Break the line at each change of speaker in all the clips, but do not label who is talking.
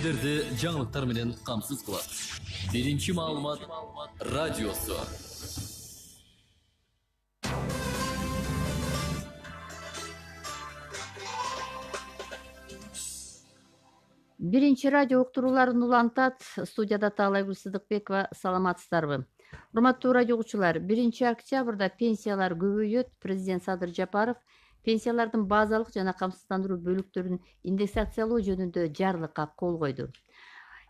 Сиздерди жаңылыктар менен камсыз кылат. Биринчи маалымат радиосу.
Биринчи радио уктурууларын улантат. Студияда Таалайгүл Сыдыкбекова. Саламатсыздарбы? Урматтуу радио угуучулар, 1 октябрда пенсиялар көбөйөт. Президент Садыр Жапаров пенсиялардын базалык жана камсыздандыруу бөлүктөрүн индексациялоо жөнүндө жарлыкка кол койду.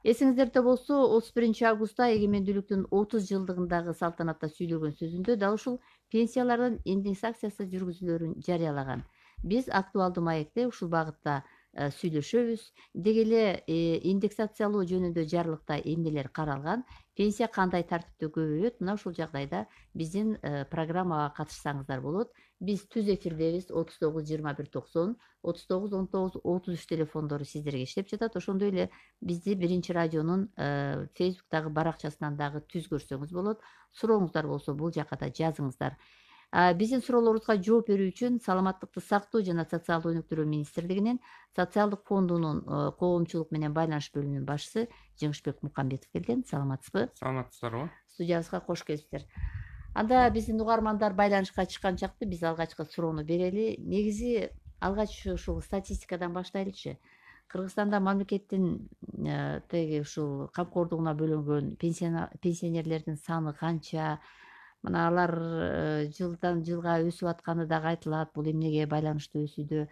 Эсиңиздерде болсо, 31 августта эгемендүүлүктүн 30 жылдыгындагы салтанатта сүйлөгөн сөзүндө дал ушул пенсиялардын индексациясы жүргүзүлөрүн жарыялаган. Биз актуалдуу маекте ушул багытта сүйлөшөбүз. Деги эле индексациялоо жөнүндө жарлыкта эмнелер каралган, пенсия кандай тартипте көбөйөт, мына ушул жагдайда биздин программага катышсаңыздар болот. Биз түз эфирдебиз. 39 21 90, 39 19 33 телефондору сиздерге иштеп жатат. Ошондой эле бизди биринчи радионун Facebook'тагы баракчасынан дагы түз көрсөңүз болот. Сурооңуздар болсо бул жакка да жазыңыздар. Биздин суроолорубузга жооп берүү үчүн Саламаттыкты сактоо жана социалдык өнүктүрүү министрлигинин социалдык фондунун коомчулук менен байланыш бөлүмүнүн башчысы Жеңишбек Мукамбетов келген. Саламатсызбы?
Саламатсыздарбы?
Студиябызга кош келипсиздер. Анда биздин угармандар байланышка чыккан чакты биз алгачкы суроону берели. Негизи алгач ушул статистикадан баштайлычы. Кыргызстанда мамлекеттин теги ушул камкордугуна бөлөнгөн пенсионерлердин саны канча? Мына алар жылдан жылга өсүп атканы дагы айтылат. Бул эмнеге байланыштуу өсүүдө?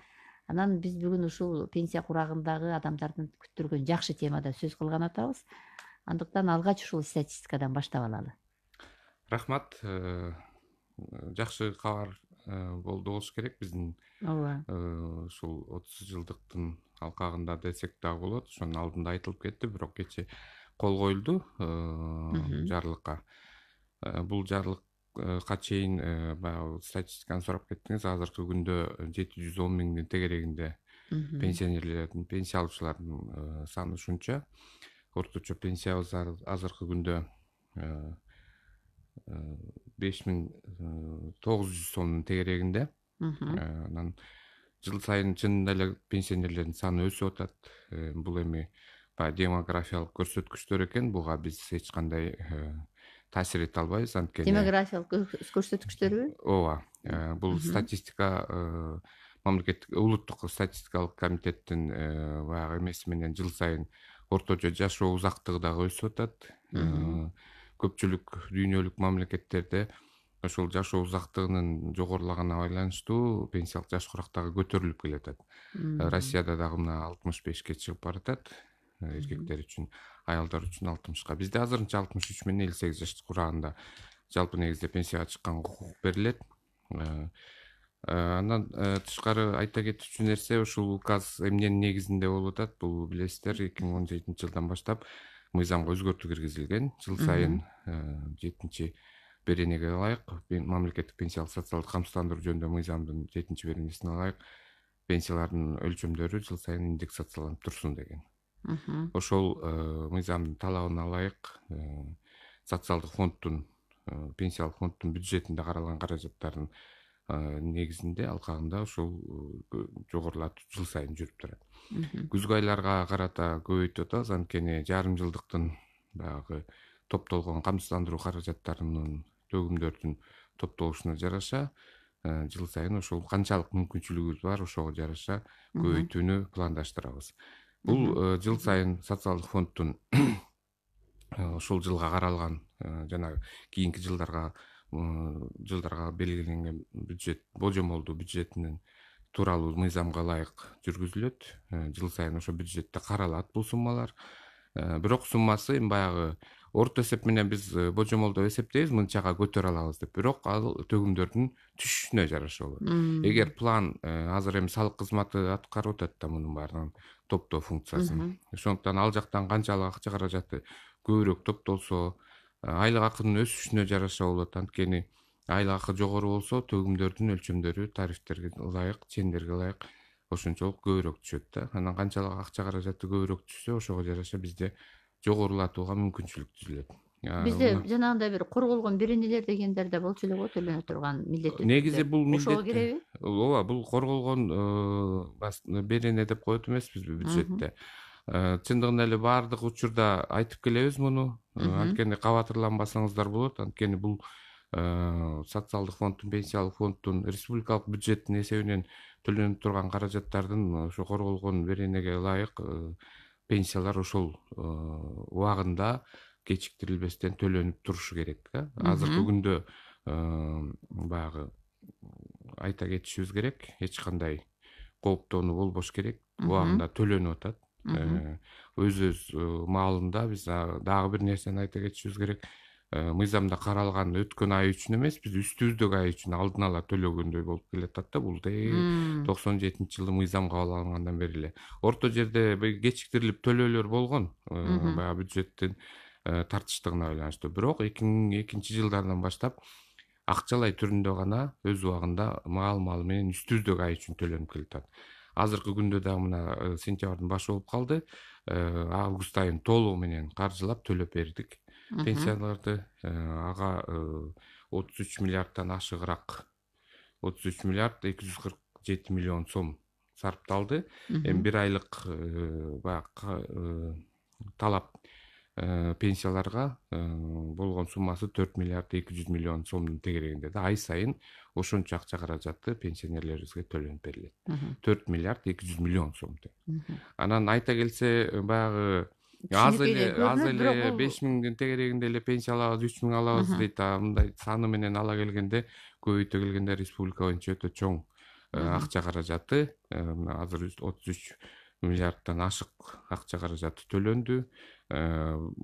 Анан биз бүгүн ушул пенсия курагындагы адамдардын күттүргөн жакшы темада сөз кылган атабыз. Андыктан алгач ушул статистикадан баштап алалы.
Рахмат. Жакшы кабар болду болуш керек биздин.
Ооба.
Ушул 30 жылдыктын алкагында десек дагы болот. Ошонун алдында айтылып кетти, бирок кечээ кол коюлду жарлыкка. Бул жарлыкка чейин баягы статистиканы сурап кеттиңиз. Азыркы күндө 710 миңдин тегерегинде пенсионерлердин, пенсия алуучулардын саны ушунча. Орточо пенсиябыз азыркы күндө 5900 сомдун тегерегинде. Анан жыл сайын чынында эле пенсионерлердин саны өсүп атат. Бул эми баягы демографиялык көрсөткүчтөр экен. Буга биз эч кандай таасир эте албайбыз, анткени
демографиялык көрсөткүчтөрбү?
Ооба. Бул статистика мамлекеттик улуттук статистикалык комитеттин баягы эмеси менен жыл сайын орточо жашоо узактыгы дагы өсүп атат. Көпчүлүк дүйнөлүк мамлекеттерде ошол жашоо узактыгынын жогорулаганына байланыштуу пенсиялык жаш курак дагы көтөрүлүп келатат. Россияда дагы мына 65ке чыгып баратат. Эркектер үчүн, аялдар үчүн 60ка. Бизде азырынча 63 менен 58 жаш курагында жалпы негизде пенсияга чыккан укук берилет. Андан тышкары айта кетчү нерсе, ушул указ эмненин негизинде болуп атат? Бул билесиздер, 2017 жылдан баштап мыйзамга өзгөртүү киргизилген. Жыл сайын 7-чи беренеге ылайык мамлекеттик пенсиялык социалдык камсыздандыруу жөнүндө мыйзамдын 7-чи беренесине ылайык пенсиялардын өлчөмдөрү жыл сайын индексацияланып турсун деген. Ошол мыйзамдын талабына ылайык социалдык фонддун, пенсиялык фонддун бюджетинде каралган каражаттардын негизинде алкагында ошол жогорулатуу жыл сайын жүрүп турат. Күзгү айларга карата көбөйтүп атабыз, анткени жарым жылдыктын баягы топтолгон камсыздандыруу каражаттарынын төгүмдөрдүн топтолушуна жараша жыл сайын ошол канчалык мүмкүнчүлүгүбүз бар, ошого жараша көбөйтүүнү пландаштырабыз. Бул жыл сайын социалдык фонддун ошол жылга каралган жана кийинки жылдарга белгиленген бюджет, божомолдуу бюджетинин тууралуу мыйзамга ылайык жүргүзүлөт. Жыл сайын ошо бюджетте каралат бул суммалар. Бирок суммасы эми баягы орто эсеп менен биз божомолдо эсептейбиз, мынчага көтөрө алабыз деп. Бирок ал төгүмдөрдүн түшүшүнө жараша болот. Эгер план азыр эми салык кызматы аткарып атат да мунун баарын топтоо функциясын. Ошондуктан ал жактан канчалык акча каражаты көбүрөөк топтолсо, айлык акынын өсүшүнө жараша болот. Анткени айлык акы жогору болсо, төгүмдөрдүн өлчөмдөрү тарифтерге ылайык, чендерге ылайык ошончолук көбүрөөк түшөт да. Анан канчалык акча каражаты көбүрөөк түшсө, ошого жараша бизде жогорулатууга мүмкүнчүлүк түзүлөт.
Бизде жанагындай бир корголгон беренелер дегендер да болчу эле го, төлөнө турган милдеттүү.
Негизи бул
ошого киреби?
Ооба, бул корголгон берене деп коет эмеспизби бюджетте. Чындыгында эле баардык учурда айтып келебиз муну. Анткени кабатырланбасаңыздар болот. Анткени бул социалдык фонддун, пенсиялык фонддун, республикалык бюджеттин эсебинен төлөнүп турган каражаттардын ошо корголгон беренеге ылайык пенсиялар ошол убагында кечиктирилбестен төлөнүп турушу керек. Азыркы күндө баягы айта кетишибиз керек, эч кандай кооптонуу болбош керек. Убагында төлөнүп атат. Өз маалында биз дагы бир нерсени айта кетишибиз керек. Мыйзамда каралган өткөн ай үчүн эмес, биз үстүбүздөгү ай үчүн алдын ала төлөгөндөй болуп келатат да. Бул 97-жылы мыйзам кабыл алынгандан бери эле. Орто жерде кечиктирилип төлөөлөр болгон, баягы бюджеттин тартыштыгына байланыштуу. Бирок 2002-жылдардан баштап акчалай түрүндө гана өз убагында маал менен үстүбүздөгү ай үчүн төлөнүп келатат. Азыркы күндө дагы мына сентябрдын башы болуп калды. Август айын толугу менен каржылап төлөп бердик. Пенсияларды ага 33 миллиардтан ашыгыраак 33 миллиард 247 миллион сом сарпталды. Эми бир айлык баягы талап пенсияларга болгон суммасы 4 миллиард 200 миллион сомдун тегерегинде да. Ай сайын ошончо акча каражаты пенсионерлерибизге төлөнүп берилет. 4 миллиард 200 миллион сом. Анан айта келсе баягы аз эле 5000 тегерегинде эле пенсия алабыз, 3000 алабыз дейт. Мындай саны менен ала келгенде, көбөйтө келгенде республика боюнча өтө чоң акча каражаты. Азыр 33 миллиардтан ашык акча каражаты төлөндү.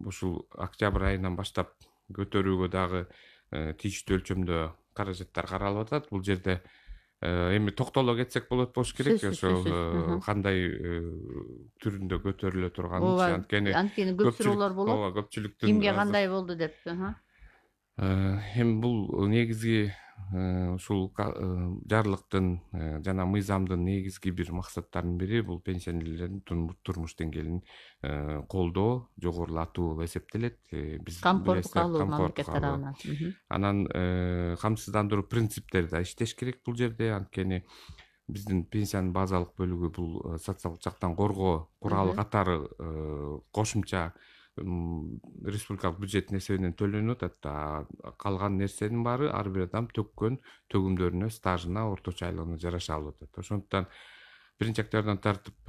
Ушул октябрь айынан баштап көтөрүүгө дагы тийиштүү өлчөмдө каражаттар каралып атат. Бул жерде эми токтоло кетсек болот керек. Ошол кандай түрүндө көтөрүлө турганын,
анткени көп суроолор болот.
Көпчүлүктүн
Кимге кандай болду деп.
Эми бул негизги ушул жарлыктын жана мыйзамдын негизги бир максаттарынын бири бул пенсионерлердин турмуш деңгээлин колдоо, жогорулатуу болуп эсептелет. Биз
Камкордукка алуу мамлекет тарабынан.
Анан камсыздандыруу принциптери да иштеш керек бул жерде. Анткени биздин пенсиянын базалык бөлүгү бул социалдык жактан коргоо куралы катары кошумча республикалык бюджеттин эсебинен төлөнүп атат. Калган нерсенин баары ар бир адам төккөн төгүмдөрүнө, стажына, орточо айлыгына жараша алып атат. Ошондуктан 1-октябрдан тартып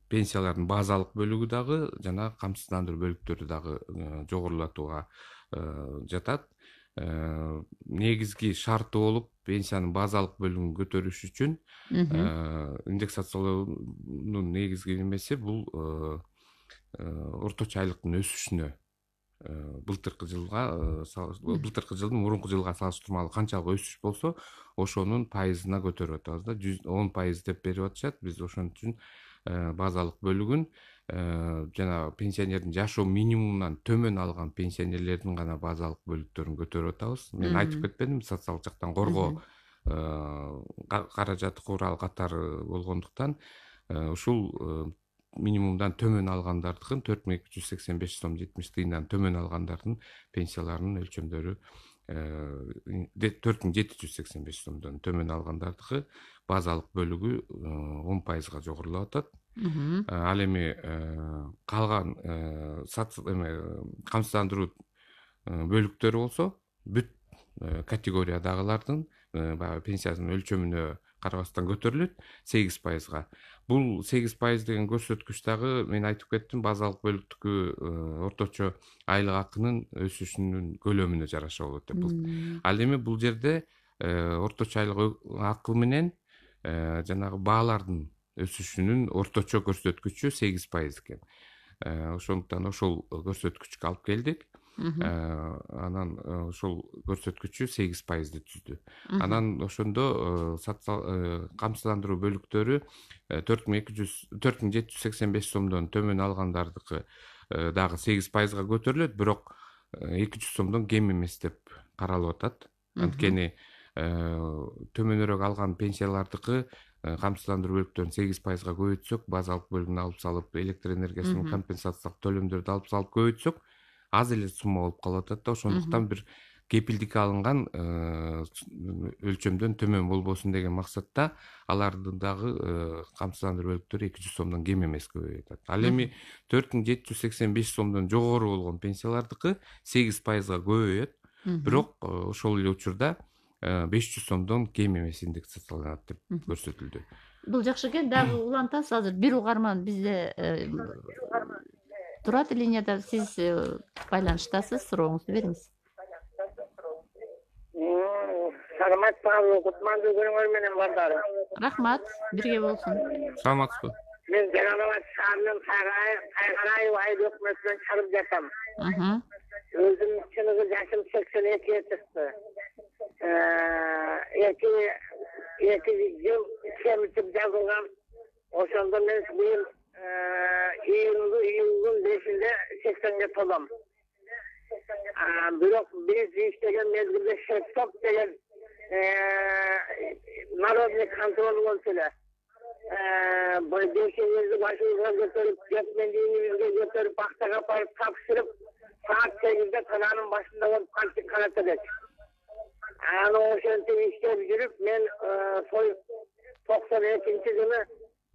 пенсиялардын базалык бөлүгү дагы жана камсыздандыруу бөлүктөрү дагы жогорулатууга жатат. Негизги шарты болуп пенсиянын базалык бөлүгүн көтөрүш үчүн индексациялоонун негизги немеси бул орточо айлыктын өсүшүнө былтыркы жылдын мурунку жылга салыштырмалуу канчалык өсүш болсо ошонун пайызына көтөрүп атабыз да. 10% деп берип атышат. Биз ошон үчүн базалык бөлүгүн жана пенсионердин жашоо минимумунан төмөн алган пенсионерлердин гана базалык бөлүктөрүн көтөрүп атабыз. Мен айтып кетпедимби, социалдык жактан коргоо каражаты куралы катары болгондуктан ушул минимумдан төмөн алгандардыкын 4285 сом 70 тыйындан төмөн алгандардын пенсияларынын өлчөмдөрү 4785 сомдон төмөн алгандардыкы базалык бөлүгү 10% жогорулап атат. Ал эми калган камсыздандыруу бөлүктөрү болсо бүт категориядагылардын баягы пенсиясынын өлчөмүнө карабастан көтөрүлөт 8%. Бул 8% деген көрсөткүч дагы мен айтып кеттим, базалык бөлүктүкү орточо айлык акынын өсүшүнүн көлөмүнө жараша болот деп. Ал эми бул жерде орточо айлык акы менен жанагы баалардын өсүшүнүн орточо көрсөткүчү 8% экен. Ошондуктан ошол көрсөткүчкө алып келдик. Анан ошол көрсөткүчү 8%ди түздү. Анан ошондо камсыздандыруу бөлүктөрү 4785 сомдон төмөн алгандардыкы дагы 8%га көтөрүлөт, бирок 200 сомдон кем эмес деп каралып атат. Анткени төмөнүрөөк алган пенсиялардыкы камсыздандыруу бөлүктөрүн 8%га көбөйтсөк, базалык бөлүгүн алып салып, электр энергиясынын компенсациялык төлөмдөрдү алып салып көбөйтсөк, аз эле сумма болуп калып атат да. Ошондуктан бир кепилдик алынган өлчөмдөн төмөн болбосун деген максатта алардын дагы камсыздандыруу бөлүктөрү 200 сомдон кем эмес көбөйүп атат. Ал эми 4785 сомдон жогору болгон пенсиялардыкы 8%га көбөйөт. Бирок ошол эле учурда 500 сомдон кем эмес индексацияланат деп көрсөтүлдү.
Бул жакшы экен. Дагы улантасыз азыр бир угарман бизде турат линияда. Сиз байланыштасыз, сурооңузду бериңиз.
Саламат Павлов, кутмандуу күнүңөр менен балдар.
Рахмат, бирге болсун.
Саламатсызбы?
Мен Жаңабад шаарынын Кайгараев айыл өкмөтүнөн чыгып жатам. Өзүм чыныгы жашым 82 чыкты. 2 жыл кемитип жазылган. Ошондо мен быйыл июлдун 5-inde 80-ге толом. Бирок биз иштеген мезгилде шестоп деген народный контроль болчу эле. Бешиңизди башыңызга көтөрүп, жетмендигиңизге көтөрүп, бактага барып тапшырып, саат 8-де кананын башында болуп кантип карат элек. Аны ошентип иштеп жүрүп, мен 92-жылы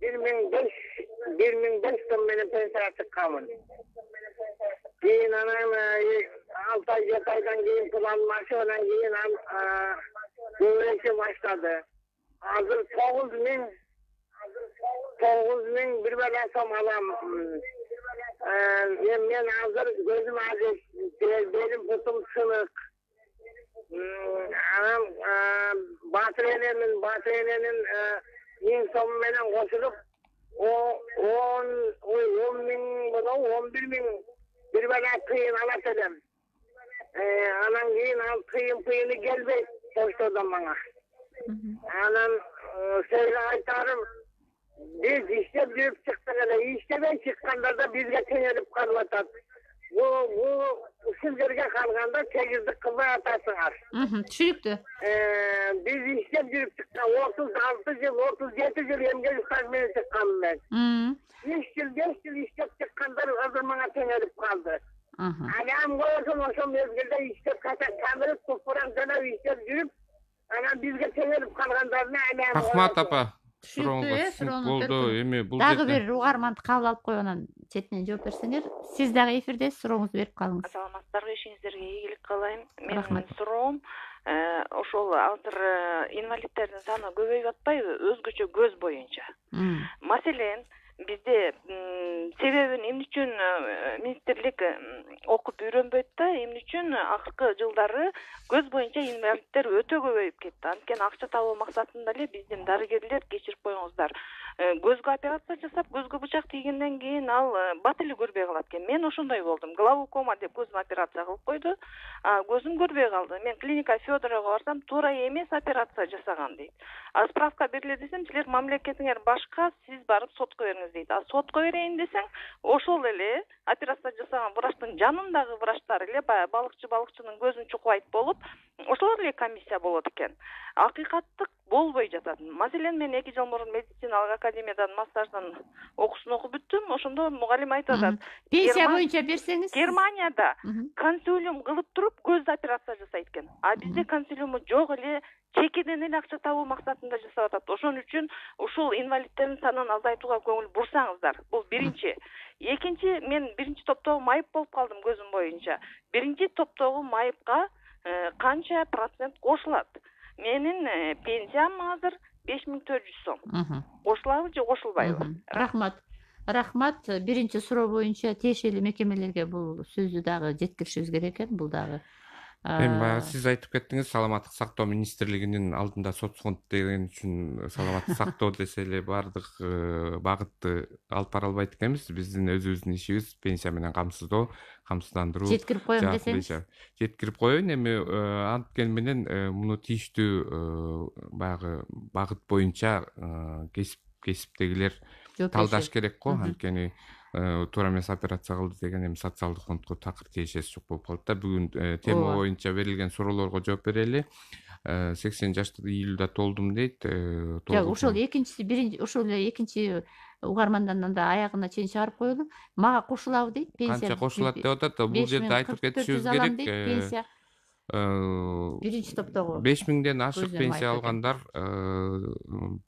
1005 сом менен пенсияга чыкканмын. Keyin anam 6 ay 7 aydan keyin pul almaşı, ondan keyin göğreşe başladı. Hazır 9.000 bir bela som alam. Men hazır gözüm acı, benim putum sınık. Anam Batırene'nin 1000 som menen koşulup 11.000 bir bela kıyın alat edem. Anan keyin kıyını gelbey poştadan bana. Anan söyle aytarım, biz işlep yürüp çıktık hele, işleben çıkkanlarda bizge tenerip kalmatat. Bu sizlerge kalganda çekirdik kılbay atasınlar.
Düşürüktü.
Biz işlep yürüp çıktık, 36 yıl, 37 yıl emgeli sazmeni çıkkanım ben. 5 yıl işlep çıkkanlar hazır bana tenerip kaldı. Anam koysun o mezgilde işlep kamerip tutpuran dönev işlep yürüp, anam bizge tenerip kalganlarına anam
Рахмат апа.
Түшүнүктүү,
Сурооңузга болду. Эми бул
дагы бир угарманды кабыл алып коюп анан четинен жооп берсеңер. Сиз дагы эфирдесиз, сурооңузду берип калыңыз.
Саламаттарбы, ишиңиздерге ийгилик каалайм.
Рахмат.
Менин суроом ошол азыр инвалидтердин саны көбөйүп атпайбы, өзгөчө көз боюнча. Маселен, бизде себебин эмне үчүн министрлик окуп үйрөнбөйт да, эмне үчүн акыркы жылдары көз боюнча инвалидтер өтө көбөйүп кетти. Анткени акча табуу максатында эле биздин дарыгерлер, кечирип коюңуздар, көзгө операция жасап, көзгө бычак тийгенден кийин ал бат эле көрбөй калат экен. Мен ошондой болдум. Глаукома деп көзүм операция кылып койду. Көзүм көрбөй калды. Мен клиника Федорова барсам, туура эмес операция жасаган дейт. Справка бериле десем, силер мамлекетиңер башка, сиз барып сотко бериңиз дейт. Сотко берейин десең, ошол эле операция жасаган врачтын жанындагы врачтар эле балыкчынын көзүн чукпайт болуп, ошолор эле комиссия болот экен. Акыйкаттык болбой жатат. Маселен, мен 2 жыл мурун медициналык академиядан массаждан окуусун окуп бүттүм. Ошондо мугалим айтып атат.
Пенсия боюнча берсеңиз.
Германияда консилиум кылып туруп көз операция жасайт экен. А бизде консилиуму жок эле, чекеден эле акча табуу максатында жасап атат. Ошон үчүн ушул инвалидтердин санын азайтууга көңүл бурсаңыздар. Бул биринчи. Экинчи, мен биринчи топтогу майып болуп калдым көзүм боюнча. Биринчи топтогу майыпка канча процент кошулат? Менин пенсиям азыр 5400 сом. Кошулабы же кошулбайбы?
Рахмат. Биринчи суроо боюнча тиешелүү мекемелерге бул сөздү дагы жеткиришибиз керек экен. Бул дагы
Эми баягы сиз айтып кеттиңиз, саламаттык сактоо министрлигинин алдында соцфонд деген үчүн саламаттык сактоо десе эле баардык багытты алып бара албайт экенбиз. Биздин өзүбүздүн ишибиз пенсия менен камсыздандыруу.
Жеткирип коем десеңиз.
Жеткирип коеюн. Эми анткени менен муну тийиштүү баягы багыт боюнча кесиптегилер талдаш керек го. Анткени туура эмес операция кылды деген эми социалдык фондко такыр тиешеси жок болуп калат да. Бүгүн тема боюнча берилген суроолорго жооп берели. 80 жашта июлда толдум дейт.
Жок, ошол экинчи угармандан да аягына чейин чыгарып коелу. Мага кошулабы дейт пенсия.
Канча кошулат деп атат. Бул жерде айтып кетишибиз керек.
биринчи топтогу
5000ден ашык
көзөмөл
пенсия
айтып экен.
алгандар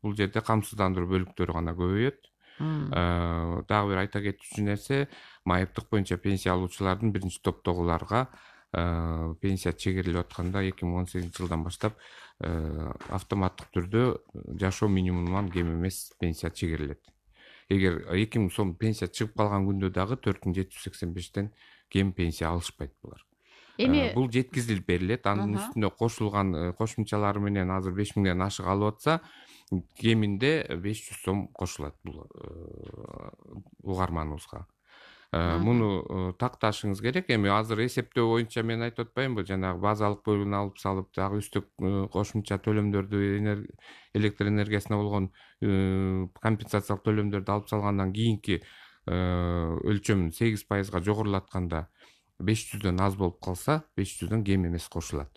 бул жерде камсыздандыруу бөлүктөрү гана көбөйөт. Дагы бир айта кетчү нерсе, майыптык боюнча пенсия алуучулардын биринчи топтогуларга пенсия чегерилип атканда 2018 жылдан баштап автоматтык түрдө жашоо минимумунан кем эмес пенсия чегерилет. Эгер 2000 сом пенсия чыгып калган күндө дагы 4785тен кем пенсия алышпайт булар.
Эми
Бул жеткизилип берилет. Анын үстүнө кошулган кошумчалары менен азыр 5000ден ашык алып атса, кеминде 500 сом кошулат бул угарманыбызга. Муну такташыңыз керек. Эми азыр эсептөө боюнча мен айтып атпайынбы, жанагы базалык бөлүгүн алып салып, дагы үстүк кошумча төлөмдөрдү, электр энергиясына болгон компенсациялык төлөмдөрдү алып салгандан кийинки өлчөмүн 8%га жогорулатканда 500дөн аз болуп калса, 500дөн кем эмес кошулат.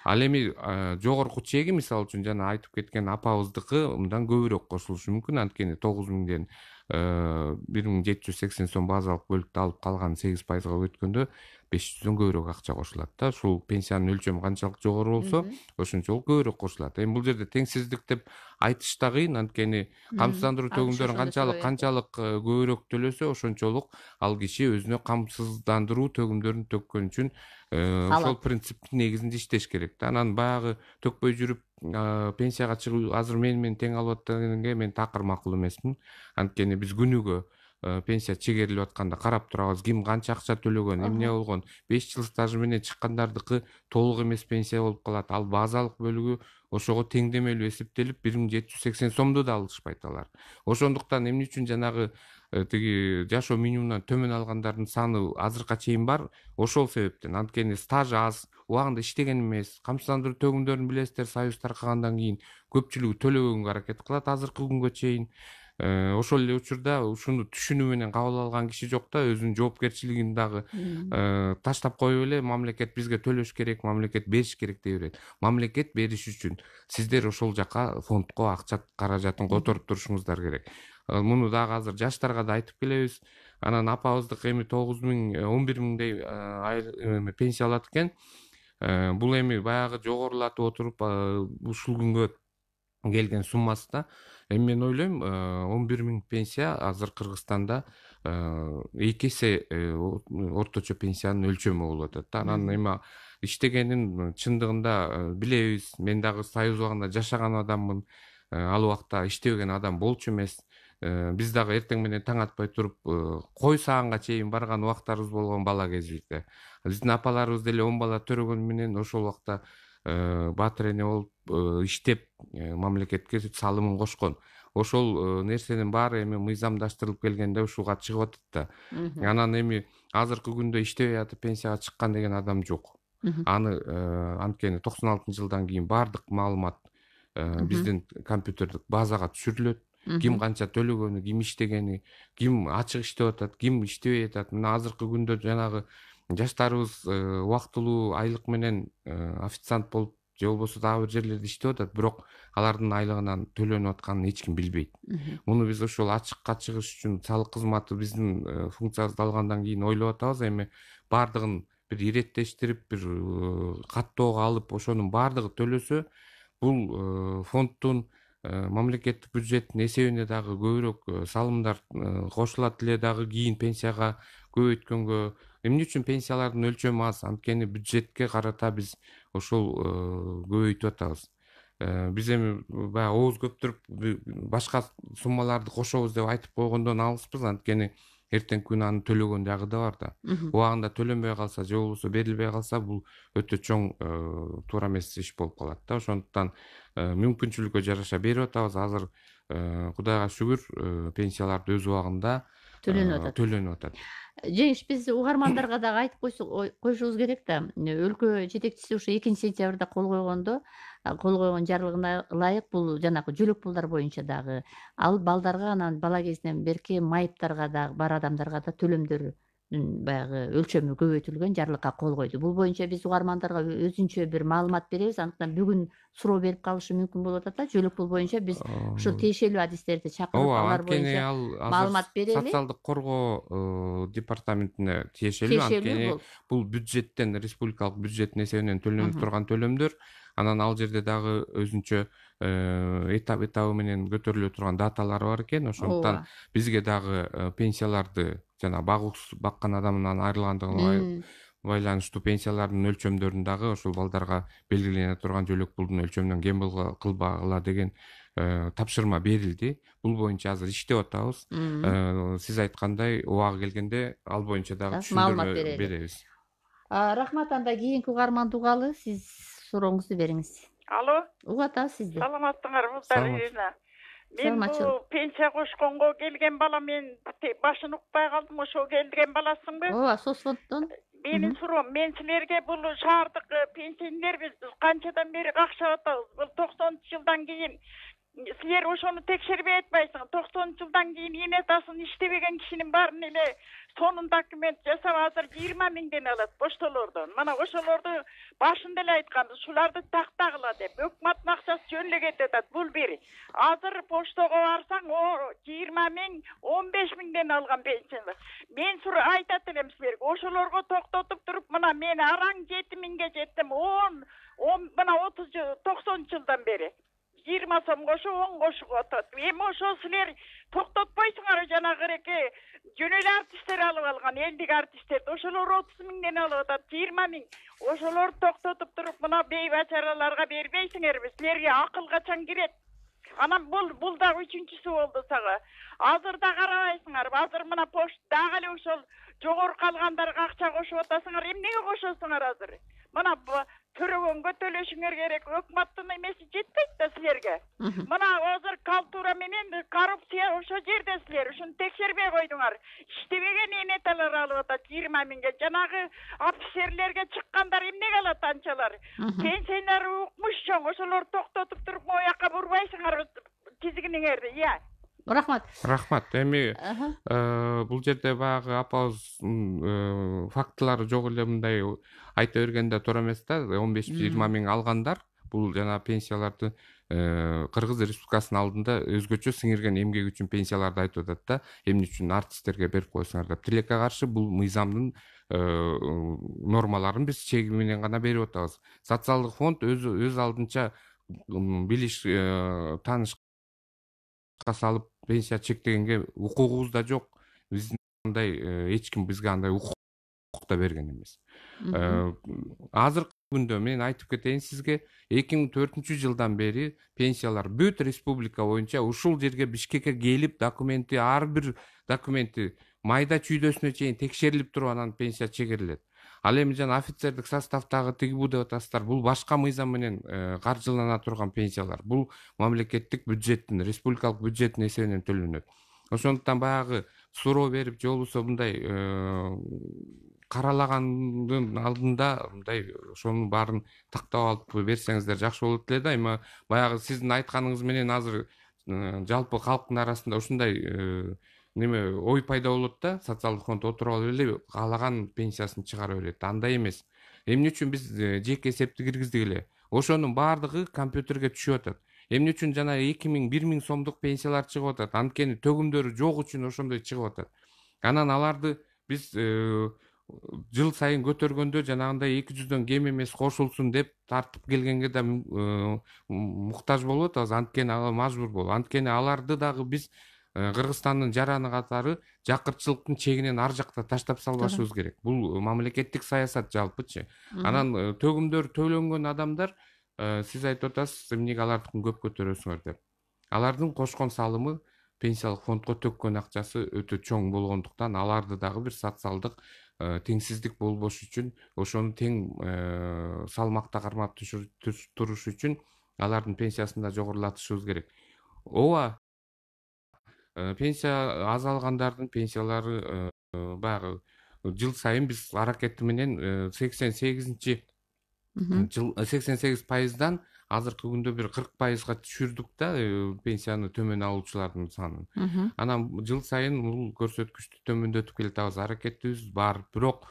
Ал эми жогорку чеги, мисалы үчүн жана айтып кеткен апабыздыкы мындан көбүрөөк кошулушу мүмкүн. Анткени 9000ден 1780 сом базалык бөлүктү алып калган 8%га өткөндө 500дөн көбүрөөк акча кошулат да. Ушул пенсиянын өлчөмү канчалык жогору болсо, ошончолук көбүрөөк кошулат. Эми бул жерде теңсиздик деп айтыш да кыйын, анткени камсыздандыруу төгүмдөрүн канчалык көбүрөөк төлөсө, ошончолук ал киши өзүнө камсыздандыруу төгүмдөрүн төккөн үчүн ошол принциптин негизинде иштеш керек да. Анан баягы төкпөй жүрүп пенсияга чыгуу азыр менен тең алып атканга мен такыр макул эмесмин. Анткени биз күнүгө пенсия чегерилип атканда карап турабыз, ким канча акча төлөгөн, эмне болгон. 5 жыл стажы менен чыккандардыкы толук эмес пенсия болуп калат. Ал базалык бөлүгү ошого теңдемелүү эсептелип 1780 сомду да алышпайт алар. Ошондуктан эмне үчүн жанагы тиги жашоо минимумунан төмөн алгандардын саны азыркыга чейин бар, ошол себептен. Анткени стажы аз, убагында иштеген эмес, камсыздандыруу төгүмдөрүн билесиздер, союз таркагандан кийин көпчүлүгү төлөгөнгө аракет кылат азыркы күнгө чейин. Ошол эле учурда ушуну түшүнүү менен кабыл алган киши жок да, өзүнүн жоопкерчилигин дагы таштап коюп эле мамлекет бизге төлөш керек, мамлекет бериш керек дей берет. Мамлекет бериш үчүн сиздер ошол жака фондко акча каражатын которуп турушуңуздар керек. Муну дагы азыр жаштарга да айтып келебиз. Анан апабыздык эми 9000, 11000дей пенсия алат экен. Бул эми баягы жогорулатып отуруп ушул күнгө келген суммасы да. Эми мен ойлойм, 11000 пенсия азыр Кыргызстанда 2 эсе орточо пенсиянын өлчөмү болуп атат да. Анан эми иштегенин чындыгында билебиз. Мен дагы союз убагында жашаган адаммын. Ал убакта иштебеген адам болчу эмес. Биз дагы эртең менен таң атпай туруп кой саганга чейин барган убактарыбыз болгон бала кезибизде. Биздин апаларыбыз деле 10 бала төрөгөн менен ошол убакта баатыр эне болуп иштеп мамлекетке салымын кошкон. Ошол нерсенин баары эми мыйзамдаштырылып келгенде ушуга чыгып атат да. Анан эми азыркы күндө иштебей атып пенсияга чыккан деген адам жок. Аны анткени 96-жылдан кийин баардык маалымат биздин компьютердик базага түшүрүлөт. Ким канча төлөгөнү, ким иштегени, ким ачык иштеп атат, ким иштебей атат. Мына азыркы күндө жанагы жаштарыбыз убактылуу айлык менен официант болуп же болбосо дагы бир жерлерде иштеп атат, бирок алардын айлыгынан төлөнүп атканын эч ким билбейт. Муну биз ошол ачыкка чыгыш үчүн салык кызматы биздин функциябызды алгандан кийин ойлоп атабыз. Эми баардыгын бир иреттештирип, бир каттоого алып, ошонун баардыгы төлөсө, бул фонддун мамлекеттик бюджеттин эсебине дагы көбүрөөк салымдар кошулат эле, дагы кийин пенсияга көбөйткөнгө. Эмне үчүн пенсиялардын өлчөмү аз? Анткени бюджетке карата биз ошол көбөйтүп атабыз. Биз эми баягы ооз көптүрүп башка суммаларды кошобуз деп айтып койгондон алыспыз, анткени эртеңки күнү аны төлөгөн жагы да бар да. Убагында төлөнбөй калса же болбосо берилбей калса, бул өтө чоң туура эмес иш болуп калат да. Ошондуктан мүмкүнчүлүккө жараша берип атабыз. Азыр Кудайга шүгүр, пенсияларды өз убагында төлөнүп атат.
Жеңиш, биз угармандарга дагы айтып коюшубуз керек да. Өлкө жетекчиси ушу 2-сентябрда кол койгон жарлыгына ылайык бул жанагы жөлөк пулдар боюнча дагы ал балдарга, анан бала кезинен берки майыптарга дагы бар адамдарга да төлөмдөр баягы өлчөмү көбөйтүлгөн жарлыкка кол койду. Бул боюнча биз угармандарга өзүнчө бир маалымат беребиз. Андыктан бүгүн суроо берип калышы мүмкүн болуп атат да. Жөлөк бул боюнча биз ушул тиешелүү адистерди чакырып
ооба,
алар
анткени
боюнча
ал
маалымат берели.
социалдык коргоо департаментине тиешелүү, анткени бул бюджеттен, республикалык бюджеттин эсебинен төлөнүп турган төлөмдөр. Анан ал жерде дагы өзүнчө этабы менен көтөрүлө турган даталары бар экен. Ошондуктан бизге дагы пенсияларды жана баккан адамынан айрылгандыгына байланыштуу пенсиялардын өлчөмдөрүн дагы ошол балдарга белгилене турган жөлөк пулдун өлчөмүнөн кем кылбагыла деген тапшырма берилди. Бул боюнча азыр иштеп атабыз. Сиз айткандай убагы келгенде ал боюнча дагы түшүндүрмө беребиз.
Рахмат. Анда кийинки угарманды угалы. Сиз сурооңузду бериңиз.
Алло.
Угуп атабыз сизди.
Саламатсыңарбы, Ирина? Мен бул пенсия кошконго келген бала, мен башын укпай калдым. Ошо келген баласыңбы?
Ооба, соцфонддон.
Менин суроом, мен силерге бул шаардык пенсионербиз, биз канчадан бери какшап атабыз. Бул 90-жылдан кийин силер ошону текшербей атпайсыңар. 90-жылдан кийин инетасын иштебеген кишинин баарын эле сонун документ жасап азыр 20 миңден алат поштолордон. Мына ошолорду башында эле айтканбыз, шуларды тактагыла деп. Өкмөттүн акчасы жөн эле кетип атат. Бул бир. Азыр поштого барсаң, 20 миң, 15 миңден алган пенсия. Мен айтат элем силерге, ошолорго токтотуп туруп, мына мен араң 7 миңге жеттим. Мына 90 жылдан бери. 20 сом кошуп, 10 кошуп атат. Эми ошо силер токтотпойсуңар, жанагы эки жөн эле артисттер алып алган, элдик артисттер. Ошолор 30 миңден алып атат, 20 миң. Ошолорду токтотуп туруп, мына бейбачараларга бербейсиңерби? Силерге акыл качан кирет? Анан бул да үчүнчүсү болду сага. Азыр да карабайсыңарбы? Азыр мына пошт дагы эле ошол жогору калгандарга акча кошуп атасыңар. Эмнеге кошосуңар азыр? Мына төрөгөнгө төлөшүңөр керек. Өкмөттүн эмеси жетпейт да силерге. Мына азыр калтура менен коррупция ошо жерде силер ушуну текшербей койдуңар. Иштебеген энеталар алып атат 20 миңге. Жанагы офицерлерге чыккандар эмнеге алат анчалар? Пенсионер укмуш чоң, ошолор токтотуп туруп мояка бурбайсыңар тизигиңерди, ия.
Рахмат. Эми бул жерде баягы апабыз фактылары жок эле мындай айта бергенде туура эмес да. 15-20 миң алгандар бул жана пенсияларды Кыргыз Республикасынын алдында өзгөчө сиңирген эмгек үчүн пенсияларды айтып атат да. Эмне үчүн артисттерге берип коесуңар деп. Тилекке каршы бул мыйзамдын нормаларын биз чеги менен гана берип атабыз. Социалдык фонд өз алдынча билиш тааныш салып пенсия чектегенге укугубуз да жок. Биздин андай эч ким бизге андай укук да берген эмес. Азыркы күндө мен айтып кетейин сизге, 2004-жылдан бери пенсиялар бүт республика боюнча ушул жерге Бишкекке келип документи, ар бир документи майда чүйдөсүнө чейин текшерилип туруп анан пенсия чегерилет. Ал эми жана офицердик составтагы тигибу деп атасыздар. Бул башка мыйзам менен каржылана турган пенсиялар. Бул мамлекеттик бюджеттин, республикалык бюджеттин эсебинен төлөнөт. Ошондуктан баягы суроо берип, же болбосо мындай каралагандын алдында мындай ошонун баарын тактап алып берсеңиздер жакшы болот эле да. Эми баягы сиздин айтканыңыз менен азыр жалпы калктын арасында ушундай неме ой пайда болот да. Социалдык фонд отуруп алып эле каалаган пенсиясын чыгара берет. Андай эмес. Эмне үчүн биз жеке эсепти киргиздик эле? Ошонун баардыгы компьютерге түшүп атат. Эмне үчүн жана 2 миң, 1 миң сомдук пенсиялар чыгып атат? Анткени төгүмдөрү жок үчүн ошондой чыгып атат. Анан аларды биз жыл сайын көтөргөндө жанагындай 200дөн кем эмес кошулсун деп тартып келгенге да муктаж болуп атабыз. Анткени ага мажбур болуп. Анткени аларды дагы биз Кыргызстандын жараны катары жакыртчылыктын чегинен ар жакта таштап салбашыбыз керек. Бул мамлекеттик саясат жалпычы. Анан төгүмдөр төлөнгөн адамдар сиз айтып атасыз, эмнеге алардыкын көп көтөрөсүңөр деп. Алардын кошкон салымы пенсиялык фондко төккөн акчасы өтө чоң болгондуктан аларды дагы бир социалдык теңсиздик болбош үчүн, ошону тең салмакта кармап туруш үчүн алардын пенсиясын да жогорулатышыбыз керек. Ооба, пенсия аз алгандардын пенсиялары баягы жыл сайын биз аракети менен 88%дан азыркы күндө бир 40%га түшүрдүк да пенсияны төмөн алуучулардын санын. Анан жыл сайын бул көрсөткүчтү төмөндөтүп келатабыз, аракетибиз бар. Бирок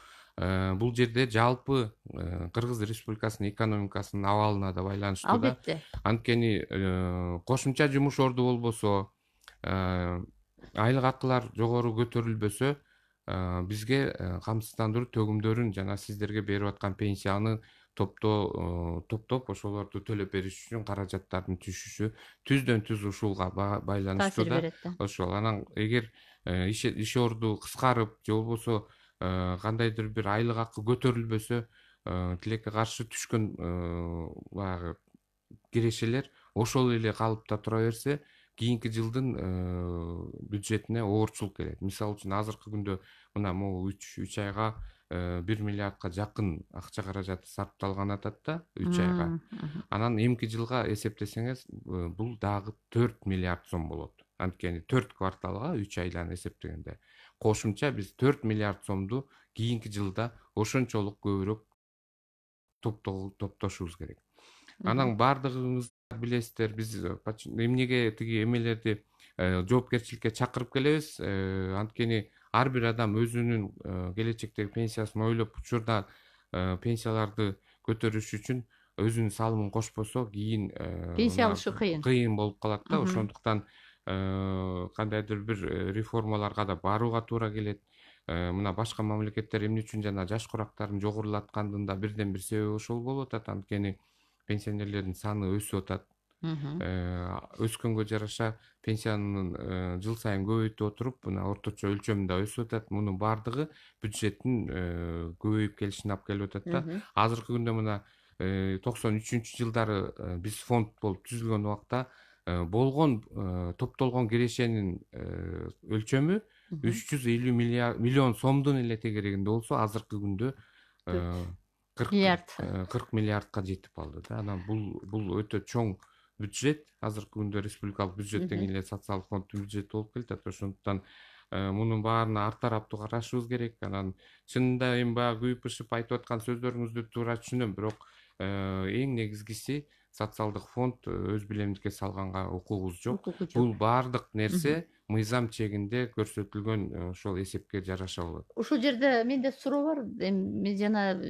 бул жерде жалпы Кыргыз Республикасынын экономикасынын абалына да байланыштуу да.
Албетте.
Анткени кошумча жумуш орду болбосо, айлык акылар жогору көтөрүлбөсө, бизге камсыздандыруу төгүмдөрүн жана сиздерге берип аткан пенсияны топтоп ошолорду төлөп бериш үчүн каражаттардын түшүшү түздөн түз ушулга байланыштуу да. Ошол анан эгер иш орду кыскарып же болбосо кандайдыр бир айлык акы көтөрүлбөсө, тилекке каршы түшкөн баягы кирешелер ошол эле калыпта тура берсе, кийинки жылдын бюджетине оорчулук келет. Мисалы үчүн азыркы күндө мына могу 3 айга 1 миллиардка жакын акча каражаты сарпталган атат да 3 айга. Анан эмки жылга эсептесеңиз, бул дагы 4 миллиард сом болот. Анткени 4 кварталга 3 айдан эсептегенде кошумча биз 4 миллиард сомду кийинки жылда ошончолук көбүрөөк топтошубуз керек. Анан бардыгыңыз билесиздер, биз эмнеге тиги эмелерди жоопкерчиликке чакырып келебиз. Анткени ар бир адам өзүнүн келечектеги пенсиясын ойлоп, учурда пенсияларды көтөрүш үчүн өзүнүн салымын кошпосо, кийин
пенсия алышы
кыйын болуп калат да. Ошондуктан кандайдыр бир реформаларга да барууга туура келет. Мына башка мамлекеттер эмне үчүн жана жаш курактарын жогорулаткандын да бирден бир себеби ошол болуп атат. Анткени пенсионерлердин саны өсүп атат. Өскөнгө жараша пенсиянын жыл сайын көбөйтүп отуруп, мына орточо өлчөмүндө өсүп атат. Мунун бардыгы бюджеттин көбөйүп келишине алып келип атат да. Азыркы күндө мына 93-жылдары биз фонд болуп түзүлгөн убакта болгон топтолгон кирешенин өлчөмү 350 миллион сомдун эле тегерегинде болсо, азыркы күндө 40 миллиардка жетип калды да. Анан бул өтө чоң бюджет. Азыркы күндө республикалык бюджеттен эле социалдык фонддун бюджети болуп келатат. Ошондуктан мунун баарына ар тараптуу карашыбыз керек. Анан чынында эми баягы күйүп-пышып айтып аткан сөздөрүңүздү туура түшүнөм, бирок эң негизгиси социалдык фонд өз билемдикке салганга укугубуз жок. Бул баардык нерсе мыйзам чегинде көрсөтүлгөн ошол эсепке жараша болот.
Ушул жерде менде суроо бар. Эми жана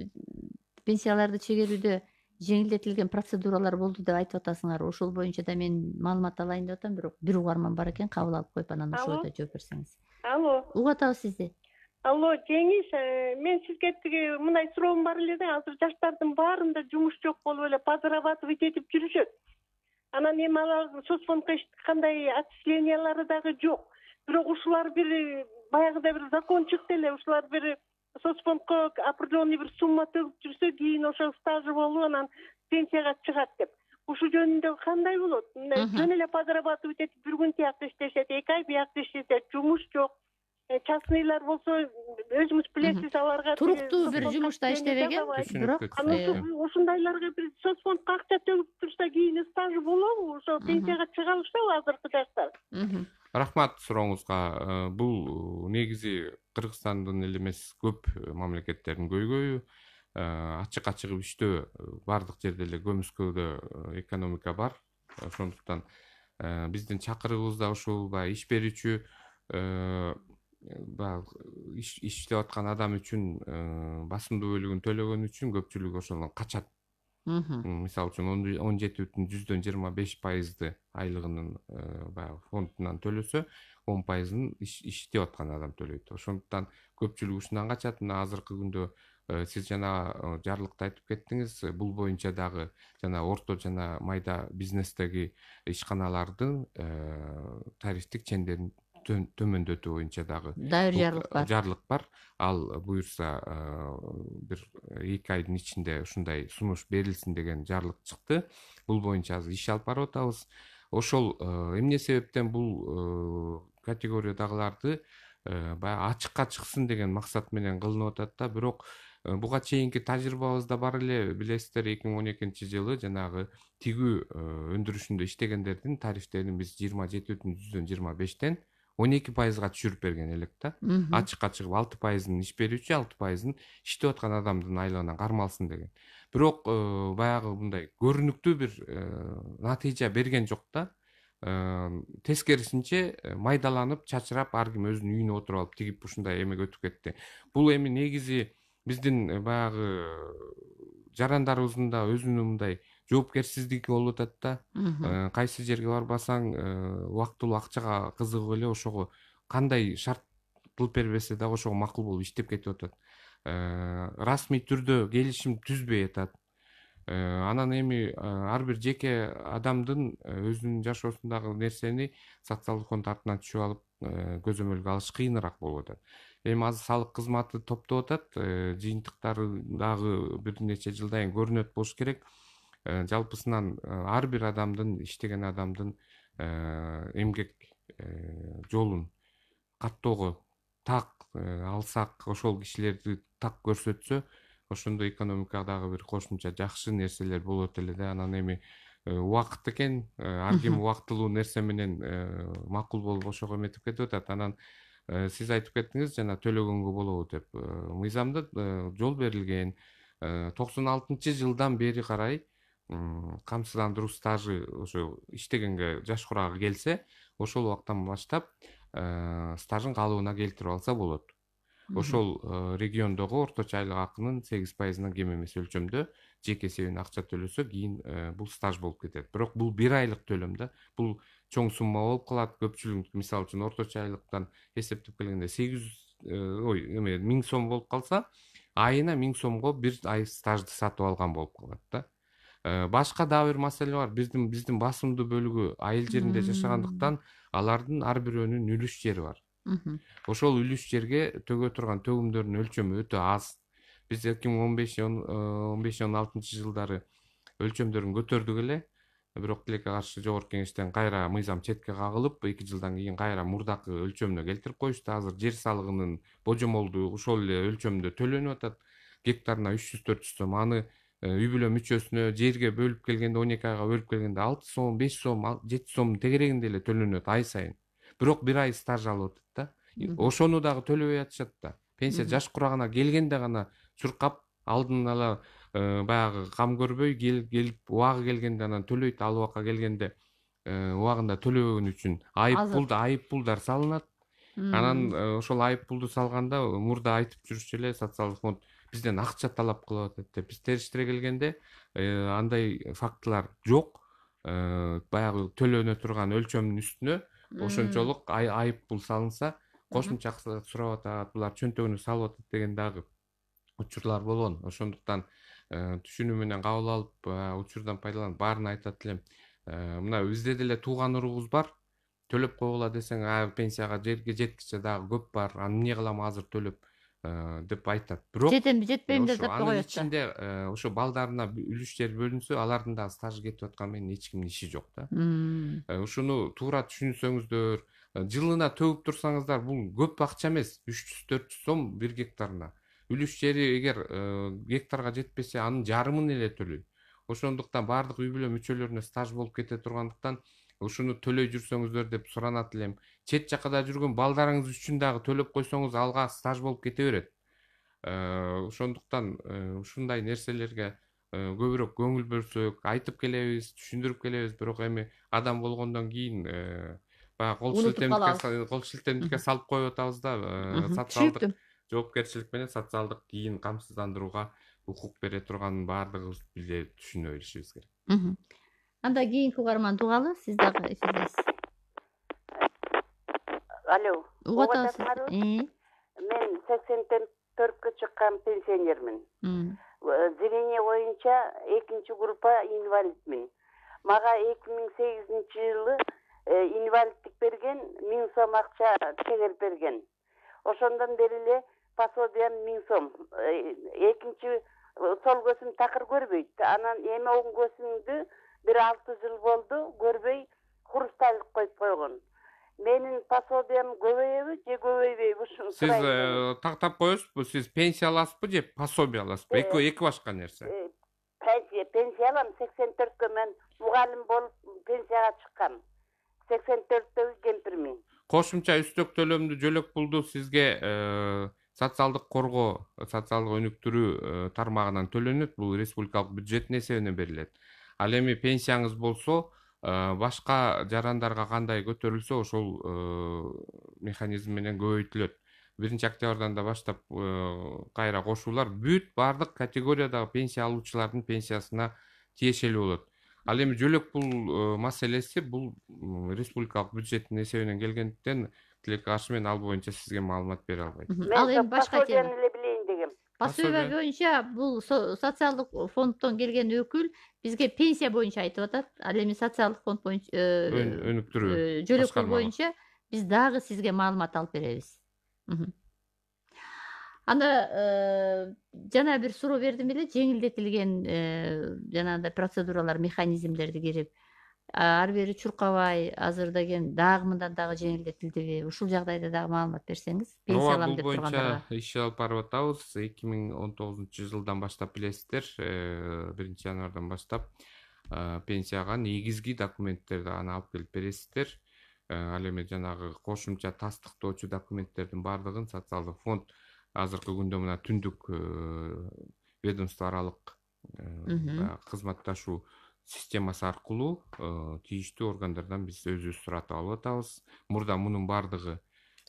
пенсияларды чегерүүдө жеңилдетилген процедуралар болду деп айтып атасыңар. Ошол боюнча да мен маалымат алайын деп атам, бирок бир угарман бар экен, кабыл алып коюп анан ошого да жооп берсеңиз.
Алло.
Угуп атабыз сизди.
Алло, жеңиш, мен сизге тиги мындай суроом бар эле да. Азыр жаштардын баарында жумуш жок болуп эле подрабатывать этип жүрүшөт. Анан эми алар соцфондко кандай отчислениялары дагы жок. Бирок ушулар бир баягыда бир закон чыкты эле, ушулар бир соцфондко определенный бир сумма төгүп жүрсө, кийин ошол стажы болуп анан пенсияга чыгат деп. Ушул жөнүндө кандай болот? Жөн эле подрабатывать этип бир күн тиякта иштешет, 2 ай биякта иштешет, жумуш жок. Частныйлар болсо өзүңүз билесиз, аларга
туруктуу бир жумушта иштебеген, бирок
ушундайларга бир соцфондко акча төгүп турса, кийин стажы болобу? Ошо пенсияга чыга алышпайбы азыркы жаштар?
Рахмат сурооңузга. Бул негизи Кыргызстандын эле эмес, көп мамлекеттердин көйгөйү. Ачык иштөө бардык жерде эле көмүскөдө экономика бар. Ошондуктан биздин чакырыгыбыз да ушул баягы иш берүүчү иштеп аткан адам үчүн басымдуу бөлүгүн төлөгөн үчүн көпчүлүк ошондон качат. Мисалы үчүн 17,25% айлыгынын баягы фондунан төлөсө, 10%ын иштеп аткан адам төлөйт. Ошондуктан көпчүлүк ушундан качат. Мына азыркы күндө сиз жана жарлыкта айтып кеттиңиз, бул боюнча дагы жана орто жана майда бизнестеги ишканалардын тарифтик чендерин төмөндөтүү боюнча дагы
дайыр
жарлык бар. Ал буюрса бир 2 айдын ичинде ушундай сунуш берилсин деген жарлык чыкты. Бул боюнча азыр иш алып барып атабыз. Ошол эмне себептен бул категориядагыларды баягы ачыкка чыксын деген максат менен кылынып атат да. Бирок буга чейинки тажрыйбабызда бар эле, билесиздер, 2012-жылы жанагы тигүү өндүрүшүндө иштегендердин тарифтерин биз 27,25-тен 12%-га түшүрүп берген элек да. Ачыкка чыгып 6%-ын иш берүүчү, 6%-ын иштеп аткан адамдын айлыгынан кармалсын деген. Бирок баягы мындай көрүнүктүү бир натыйжа берген жок да. Тескерисинче майдаланып, чачырап, ар ким өзүнүн үйүнө отуруп алып тигип ушундай эмеге өтүп кетти. Бул эми негизи биздин баягы жарандарыбыздын да өзүнүн мындай жоопкерсиздиги болуп атат да. Кайсы жерге барбасаң убактылуу акчага кызыгып эле ошого кандай шарт кылып бербесе дагы ошого макул болуп иштеп кетип атат. Расмий түрдө келишим түзбөй атат. Анан эми ар бир жеке адамдын өзүнүн жашоосундагы нерсени социалдык фонд артынан түшүп алып көзөмөлгө алыш кыйыныраак болуп атат. Эми азыр салык кызматы топтоп атат, жыйынтыктары дагы бир нече жылдан кийин көрүнөт болуш керек. Жалпысынан ар бир адамдын, иштеген адамдын эмгек жолун каттоого так алсак, ошол кишилерди так көрсөтсө, ошондо экономикага дагы бир кошумча жакшы нерселер болот эле да. Анан эми убакыт экен, ар ким убактылуу нерсе менен макул болуп ошого эметип кетип атат. Анан сиз айтып кеттиңиз жана төлөгөнгө болобу деп. Мыйзамда жол берилген 96-жылдан бери карай камсыздандыруу стажы ошо иштегенге жаш курагы келсе, ошол убактан баштап стажын калыбына келтирип алса болот. Ошол региондогу орточо айлык акынын 8%-ынан кем эмес өлчөмдө жеке эсебинен акча төлөсө, кийин бул стаж болуп кетет. Бирок бул 1 айлык төлөм да. Бул чоң сумма болуп калат. Көпчүлүк мисалы үчүн орточо айлыктан эсептеп келгенде 1000 сом болуп калса, айына 1000 сомго 1 ай стажды сатып алган болуп калат да. Башка дагы бир маселе бар. Биздин басымдуу бөлүгү айыл жеринде жашагандыктан алардын ар бирөөнүн үлүш жери бар. Ошол үлүш жерге төгө турган төгүмдөрдүн өлчөмү өтө аз. Биз 2015-16 жылдары өлчөмдөрүн көтөрдүк эле. Бирок тилекке каршы жогорку кеңештен кайра мыйзам четке кагылып, 2 жылдан кийин кайра мурдакы өлчөмүнө келтирип коюшту. Азыр жер салыгынын божомолду ошол эле өлчөмдө төлөнүп атат. Гектарына 300-400 сом. Аны үй бүлө мүчөсүнө жерге бөлүп келгенде, 12 айга бөлүп келгенде 6 сом, 5 сом, 7 сом тегерегинде эле төлөнөт ай сайын. Бирок 1 ай стаж алып атат да. Ошону дагы төлөбөй атышат да. Пенсия жаш курагына келгенде гана чуркап, алдын ала баягы кам көрбөй келип убагы келгенде анан төлөйт, ал убакка келгенде убагында төлөбөгөн үчүн айыппулдар салынат. Анан ошол айыппулду салганда мурда айтып жүрүшчү эле социалдык фонд бизден акча талап кылып атат деп. Биз териштире келгенде андай фактылар жок. Баягы төлөнө турган өлчөмүнүн үстүнө ошончолук айыппул салынса, кошумча акча сурап атат, булар чөнтөгүнө салып атат деген дагы учурлар болгон. Ошондуктан түшүнүү менен кабыл алып, учурдан пайдаланып баарын айтат элем. Мына бизде деле тууган уругубуз бар. Төлөп койгула десең, пенсияга жерге жеткиче дагы көп бар. Аны эмне кылам азыр төлөп деп айтат. Бирок
жетемби жетпейм деп
анын
коет да.
ичинде ошо балдарына үлүш жер бөлүнсө, алардын дагы стажы кетип атканы менен эч кимдин иши жок да. Ушуну туура түшүнсөңүздөр, жылына төгүп турсаңыздар, бул көп акча эмес, 300-400 сом 1 гектарына. Үлүш жери эгер гектарга жетпесе, анын жарымын эле төлөйт. Ошондуктан баардык үй бүлө мүчөлөрүнө стаж болуп кете тургандыктан ушуну төлөй жүрсөңүздөр деп суранат элем. Чет жакада жүргөн балдарыңыз үчүн дагы төлөп койсоңуз, алга стаж болуп кете берет. Ошондуктан ушундай нерселерге көбүрөөк көңүл бөлсөк, айтып келебиз, түшүндүрүп келебиз. Бирок эми адам болгондон кийин баягы кол шилтемдикке салып коюп атабыз да. Социалдык жоопкерчилик менен социалдык кийин камсыздандырууга укук бере турганын баардыгыбыз биле түшүнө беришибиз керек.
Анда кийинки угарман тугалы, сиз дагы эфирдесиз.
Алло.
Угуп атасыз.
Мен 84-кө чыккан пенсионермин. Зрение боюнча 2 группа инвалидмин. Мага 2008-жылы инвалидтик берген, 1000 сом акча чегелип берген. Ошондон бери эле пособиям 1000 сом. Экинчи сол көзүм такыр көрбөйт. Анан эми оң көзүмдү бир 6 жыл болду көрбөй, хрусталь коюп койгон. Менин пособиям көбөйөбү же көбөйбөйбү?
Сиз тактап коесузбу? Сиз пенсия аласызбы же пособие аласызбы? Эки башка нерсе.
Пенсия алам. 84-кө мен мугалим болуп пенсияга чыккам. 84-төгү кемпирмин.
кошумча үстөк төлөмдү жөлөк пулду сизге социалдык коргоо, социалдык өнүктүрүү тармагынан төлөнөт. Бул республикалык бюджеттин эсебинен берилет. Ал эми пенсияңыз болсо, башка жарандарга кандай көтөрүлсө, ошол механизм менен көбөйтүлөт. 1-октябрдан да баштап кайра кошуулар бүт бардык категориядагы пенсия алуучулардын пенсиясына тиешелүү болот. Ал эми жөлөк пул маселеси бул республикалык бюджеттин эсебинен келгендиктен тилекке каршы мен ал боюнча сизге маалымат бере албайм.
Ал эми башка тема.
эле билейин дегем.
Пособие боюнча бул социалдык фонддон келген өкүл бизге пенсия боюнча айтып атат. Ал эми социалдык фонд боюнча
өнүктүрүү
жөлөк пул боюнча биз дагы сизге маалымат алып беребиз. Анда жана бир суроо бердим эле, жеңилдетилген жанагындай процедуралар, механизмдерди кирип, ар бери чуркабай, азыр деген дагы мындан дагы жеңилдетилдиби? Ушул жагдайда дагы маалымат берсеңиз, пенсия алам деп тургандарга.
Бул боюнча иш алып барып атабыз. 2019 жылдан баштап билесиздер, 1-январдан баштап пенсияга негизги документтерди аны алып келип бересиздер. Ал эми жанагы кошумча тастыктоочу документтердин бардыгын социалдык фонд азыркы күндө мына түндүк ведомство аралык кызматташуу системасы аркылуу тийиштүү органдардан биз өзүбүз суратып алып атабыз. Мурда мунун бардыгы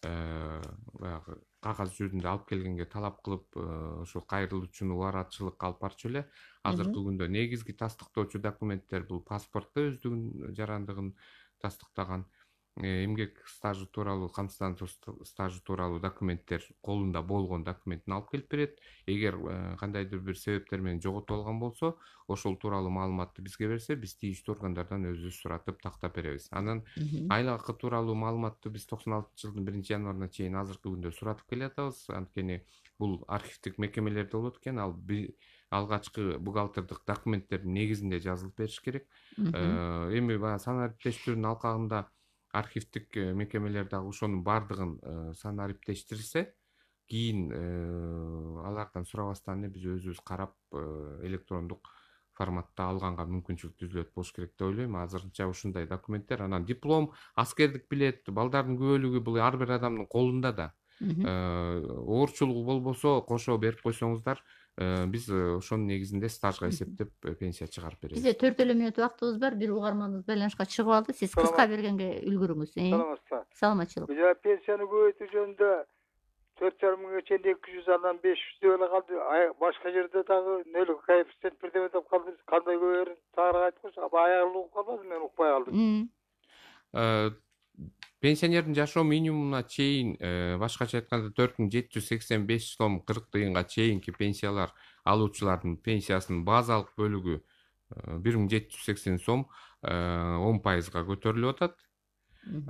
баягы кагаз жүзүндө алып келгенге талап кылып ошо кайрылуучуну убаратчылык алып барчу эле. Азыркы күндө негизги тастыктоочу документтер бул паспортто өздүгүн жарандыгын тастыктаган, эмгек стажы тууралуу, камсыздандыруу стажы тууралуу документтер, колунда болгон документин алып келип берет. Эгер кандайдыр бир себептер менен жоготуп алган болсо, ошол тууралуу маалыматты бизге берсе, биз тийиштүү органдардан өзүбүз суратып тактап беребиз. Анан айлык туралуу маалыматты биз 96-жылдын 1-январына чейин азыркы күндө суратып келатабыз. Анткени бул архивдик мекемелерде болот экен, ал алгачкы бухгалтердик документтердин негизинде жазылып бериш керек. Эми баягы санариптештирүүнүн алкагында архивдик мекемелер дагы ошонун бардыгын санариптештирсе, кийин алардан сурабастан эле биз өзүбүз карап электрондук форматта алганга мүмкүнчүлүк түзүлөт болуш керек деп ойлойм. Азырынча ушундай документтер, анан диплом, аскердик билет, балдардын күбөлүгү бул ар бир адамдын колунда да. Оорчулугу болбосо кошо берип койсоңуздар, биз ошонун негизинде стажга эсептеп пенсия чыгарып беребиз.
Бизде 4 мүнөт убактыбыз бар. Бир угарманыбыз байланышка чыгып алды. Сиз кыска бергенге үлгүрүңүз. Саламатчылык.
Biz pensiyonu göğütü jönde 4,5 mingge çeyin 200 andan 500 öyle kaldı. Başka yerde dağı nölü koeffisient bir demet op kaldı. Kanday göğerin tarık aytmış. Ama ayarlı olup kalmadı. Men ukpay aldım.
Пенсионердин жашоо минимумуна чейин, башкача айтканда 4785 сом 40 тыйынга чейинки пенсиялар алуучулардын пенсиясынын базалык бөлүгү 1780 сом 10%га көтөрүлүп атат.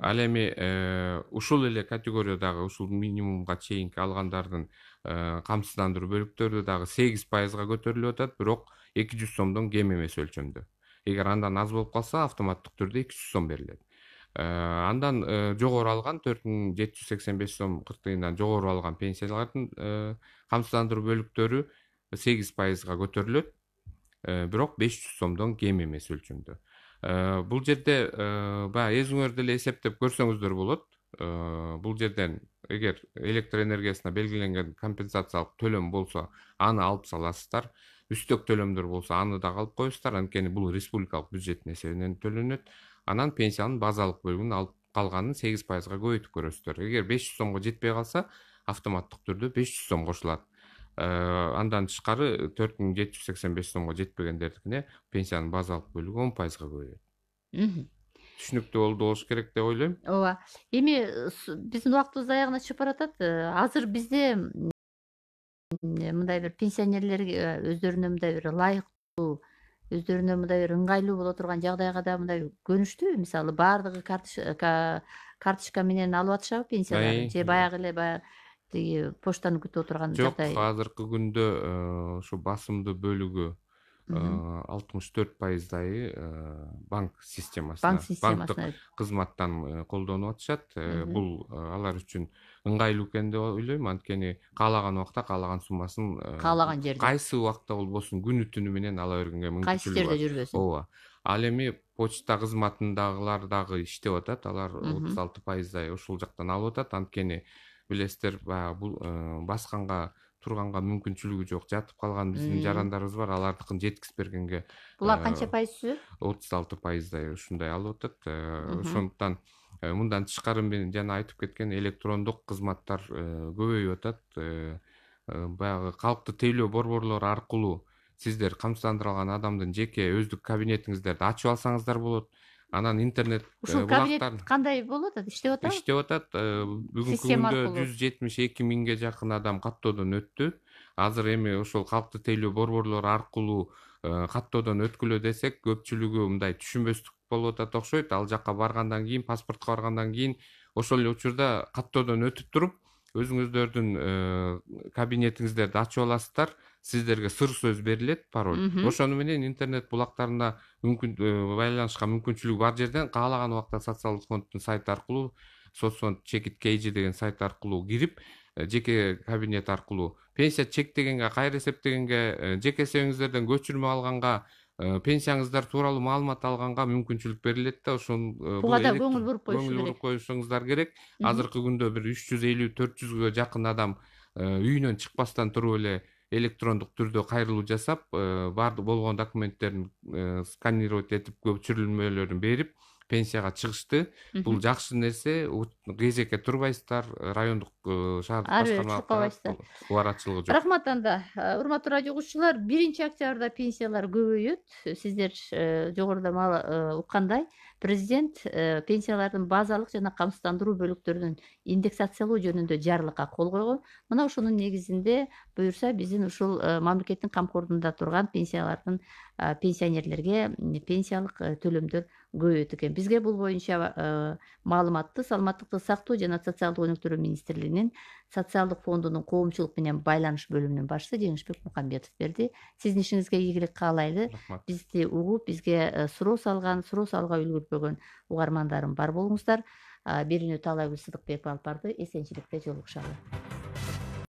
Ал эми ушул эле категориядагы ушул минимумга чейинки алгандардын камсыздандыруу бөлүктөрү дагы 8%га көтөрүлүп атат, бирок 200 сомдон кем эмес өлчөмдө. Эгер андан аз болуп калса, автоматтык түрдө 200 сом берилет. Андан жогору алган 4785 сом 40 тыйындан жогору алган пенсиялардын камсыздандыруу бөлүктөрү 8%га көтөрүлөт, бирок 500 сомдон кем эмес өлчөмдө. Бул жерде баягы өзүңөр деле эсептеп көрсөңүздөр болот. Бул жерден эгер электр энергиясына белгиленген компенсациялык төлөм болсо, аны алып саласыздар. Үстөк төлөмдөр болсо, аны да алып коесуздар. Анткени бул республикалык бюджеттин эсебинен төлөнөт. Анан пенсиянын базалык бөлүгүн алып калганын 8%га көбөйтүп көрөсүздөр. Эгер 500 сомго жетпей калса, автоматтык түрдө 500 сом кошулат. Андан тышкары 4785 сомго жетпегендердикине пенсиянын базалык бөлүгү 10%га көбөйөт. Түшүнүктүү болуш керек деп ойлойм.
Ооба. Эми биздин убактыбыз аягына чыгып баратат. Азыр бизде мындай бир пенсионерлерге өздөрүнө мындай бир ылайыктуу, өздөрүнө мындай бир ыңгайлуу боло турган жагдайга да мындай көнүштүбү? Мисалы, бардыгы карточка менен алып атышабы пенсияларын? Же баягы эле тиги почтаны күтүп отурган жагдай?
Жок, азыркы күндө ушу басымдуу бөлүгү 64%дайы банк системасына, банктык кызматтан колдонуп атышат. Бул алар үчүн ыңгайлуу экен деп ойлойм. Анткени каалаган убакта каалаган суммасын
каалаган жерде,
кайсы убакта болбосун күнү түнү менен ала бергенге мүмкүнчүлүгү бар.
Кайсы жерде жүрбөсүн.
Ооба. Ал эми почта кызматындагылар дагы иштеп атат. Алар 36%дай ушул жактан алып атат. Анткени билесиздер, баягы бул басканга турганга мүмкүнчүлүгү жок, жатып калган биздин жарандарыбыз бар. Алардыкын жеткизип бергенге
Булар канча пайыз түзөт?
36%дай ушундай алып атат. Ошондуктан мындан тышкары мен жана айтып кеткен электрондук кызматтар көбөйүп атат. Баягы калкты тейлөө борборлору аркылуу сиздер камсыздандырылган адамдын жеке өздүк кабинетиңиздерди ачып алсаңыздар болот. Анан интернет
Ушул кабинет кандай болуп атат? Иштеп атабы?
иштеп атат. Бүгүнкү күндө 172 миңге жакын адам каттоодон өттү. Азыр эми ошол калкты тейлөө борборлору аркылуу каттоодон өткүлө десек, көпчүлүгү мындай түшүнбөстүк болуп атат окшойт. Ал жакка баргандан кийин, паспортко баргандан кийин ошол эле учурда каттоодон өтүп туруп, өзүңүздөрдүн кабинетиңиздерди ачып аласыздар. Сиздерге сыр сөз берилет, пароль. Ошону менен интернет булактарына байланышка мүмкүнчүлүгү бар жерден каалаган убакта социалдык фонддун сайты аркылуу, соцфонд чекит KG деген сайт аркылуу кирип, жеке кабинет аркылуу пенсия чектегенге, кайра эсептегенге, жеке эсебиңиздерден көчүрмө алганга, пенсияңыздар тууралуу маалымат алганга мүмкүнчүлүк берилет да.
Буга да көңүл буруп
коюшуңуздар керек. Азыркы күндө бир 350-400гө жакын адам үйүнөн чыкпастан туруп эле электрондук түрдө кайрылуу жасап, баардык болгон документтерин сканировать этип, көчүрүлмөлөрүн берип, пенсияга чыгышты. Бул жакшы нерсе. Кезекке турбайсыздар, райондук шаардык башкармалыкка убарачылыгы жок.
Рахмат анда. Урматтуу радио угуучулар, 1-октябрда пенсиялар көбөйөт. Сиздер жогоруда уккандай, президент пенсиялардын базалык жана камсыздандыруу бөлүктөрүнүн индексациялоо жөнүндө жарлыкка кол койгон. Мына ошонун негизинде буюрса биздин ушул мамлекеттин камкордугунда турган пенсионерлерге пенсиялык төлөмдөр көбөйөт экен. Бизге бул боюнча маалыматты Саламаттыкты сактоо жана социалдык өнүктүрүү министрлигинин социалдык фондунун коомчулук менен байланыш бөлүмүнүн башчысы Жеңишбек Мукамбетов берди. Сиздин ишиңизге ийгилик каалайлы. Бизди угуп, бизге суроо салууга үлгүрбөгөн угармандарым бар болуңуздар. Берүүнү Таалайгүл Сыдыкбекова алып барды. Эсенчиликте жолугушалы.